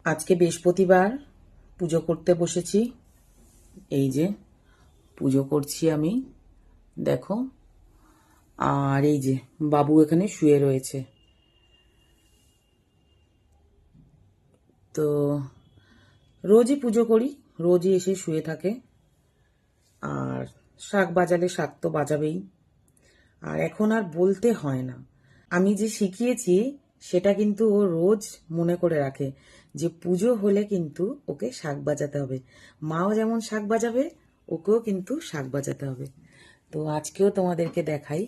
আজকে বৃহস্পতিবার, পুজো করতে বসেছি। এই যে পুজো করছি আমি, দেখো। আর এই যে বাবু এখানে শুয়ে রয়েছে। তো রোজই পুজো করি, রোজই এসে শুয়ে থাকে। আর শাক বাজালে শাক তো বাজাবেই। আর এখন আর বলতে হয় না, আমি যে শিখিয়েছি সেটা কিন্তু ও রোজ মনে করে রাখে যে পুজো হলে কিন্তু ওকে শাক বাজাতে হবে। মাও যেমন শাক বাজাবে, ওকেও কিন্তু শাক বাজাতে হবে। তো আজকেও তোমাদেরকে দেখাই।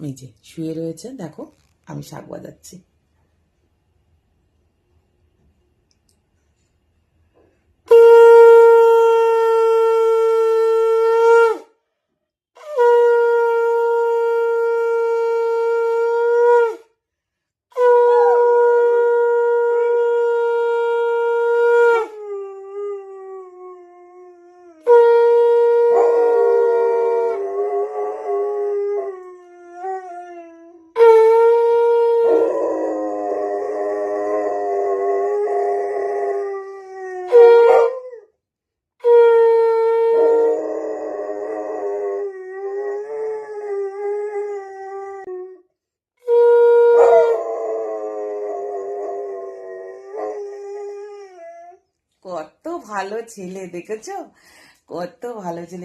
এই যে শুয়ে রয়েছে, দেখো আমি শাক বাজাচ্ছি। কত ভালো ছেলে দেখেছো, কত ভালো ছেলে।